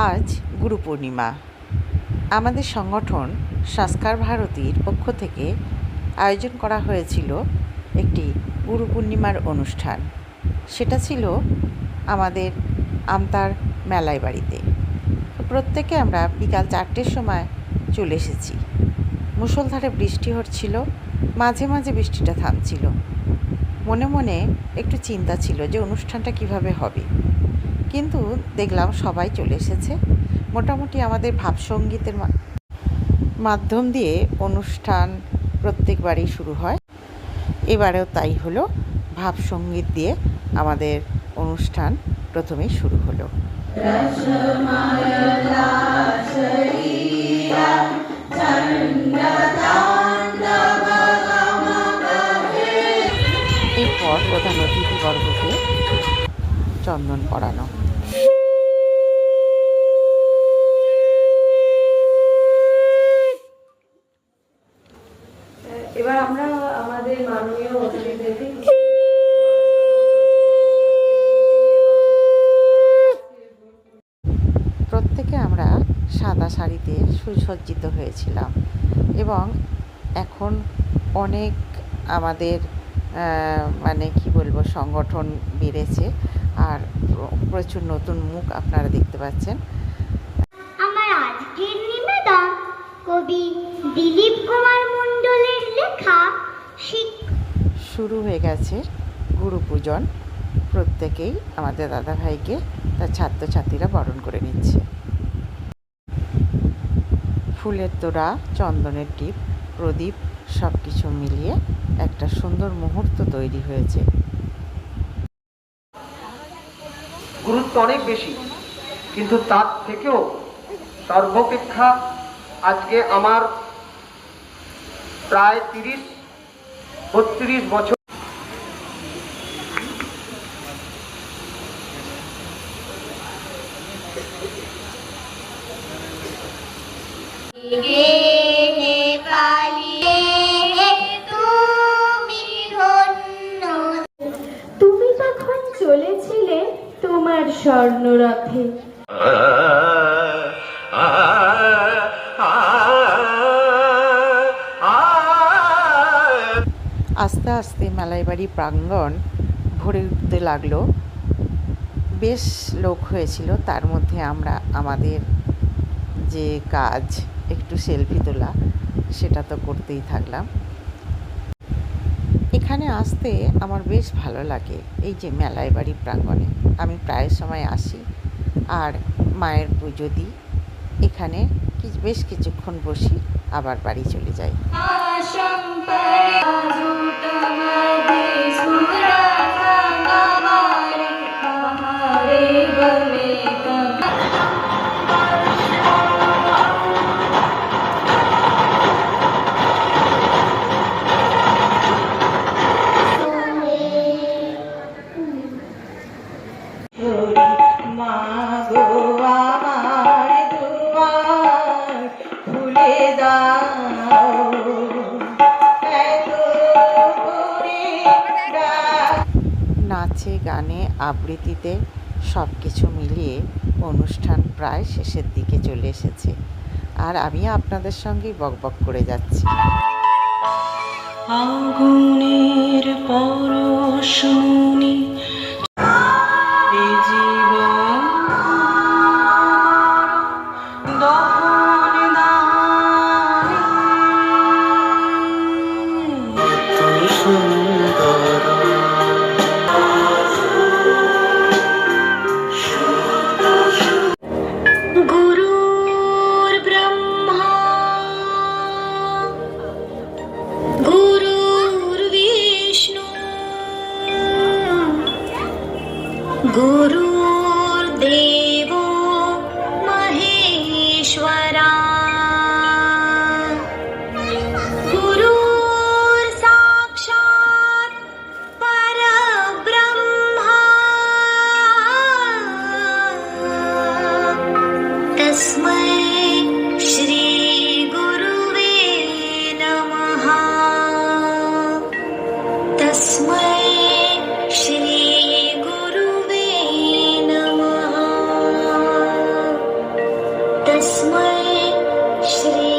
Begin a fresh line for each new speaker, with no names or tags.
আজ গুরু পূর্ণিমা। আমাদের সংগঠন সংস্কার ভারতীর পক্ষ থেকে আয়োজন করা হয়েছিল একটি গুরু পূর্ণিমার অনুষ্ঠান। সেটা ছিল আমাদের আমতার মেলাই বাড়িতে। প্রত্যেকে আমরা বিকাল 4টের সময় চলে এসেছি। মুষলধারে বৃষ্টি হচ্ছিল, মাঝে মাঝে বৃষ্টিটা থামছিল। মনে মনে একটু চিন্তা ছিল যে অনুষ্ঠানটা কিভাবে হবে, কিন্তু দেখলাম সবাই চলে এসেছে। মোটামুটি আমাদের ভাবসঙ্গীতের মাধ্যম দিয়ে অনুষ্ঠান প্রত্যেকবারই শুরু হয়। এবারেও তাই হলো, ভাবসঙ্গীত দিয়ে আমাদের অনুষ্ঠান প্রথমেই শুরু হলো। এরপর প্রধান অতিথিবর্গকে চন্দন পরানো।
এবার আমরা আমাদের মাননীয় অতিথিদেরকে
প্রত্যেকে আমরা সাদা শাড়িতে সুসজ্জিত হয়েছিলাম এবং এখন অনেক আমাদের সংগঠন বেড়েছে আর প্রচুর নতুন মুখ আপনারা দেখতে পাচ্ছেন।
আমার আজকের নিবেদন কবি দিলীপ কুমার মণ্ডলের লেখা।
শুরু হয়ে গেছে গুরু পূজন। প্রত্যেকেই আমাদের দাদাভাইকে তার ছাত্রছাত্রীরা বরণ করে নিচ্ছে। ফুলের তোড়া, চন্দনের টিপ, প্রদীপ সব কিছু মিলিয়ে একটা সুন্দর মুহূর্ত তৈরি হয়েছে।
গুরুত্ব অনেক বেশি, কিন্তু তার থেকেও সর্বাপেক্ষা আজকে আমার প্রায় 30-32 বছর
তুমি যখন চলেছিলে তোমার স্বর্ণরথে,
আস্তে আস্তে মেলাইবাড়ি প্রাঙ্গণ ভরে উঠতে লাগলো। বেশ লোক হয়েছিল, তার মধ্যে আমরা আমাদের যে কাজ একটু সেলফি তোলা, সেটা তো করতেই থাকলাম। এখানে আসতে আমার বেশ ভালো লাগে। এই যে মেলাইবাড়ি প্রাঙ্গণে আমি প্রায় সময় আসি আর মায়ের পুজো দিই। এখানে বেশ কিছুক্ষণ বসি, আবার বাড়ি চলে যাই। নাচে গানে আবৃত্তিতে সব কিছু মিলিয়ে অনুষ্ঠান প্রায় শেষের দিকে চলে এসেছে, আর আমি আপনাদের সঙ্গেই বকবক করে যাচ্ছি।
আগুনের পরশমণি गुरुर्देवो महेश्वरा, गुरुर्साक्षात् परब्रह्मा, तस्मै श्री गुरुवे नमः। तस्मै श्री तस्मै श्री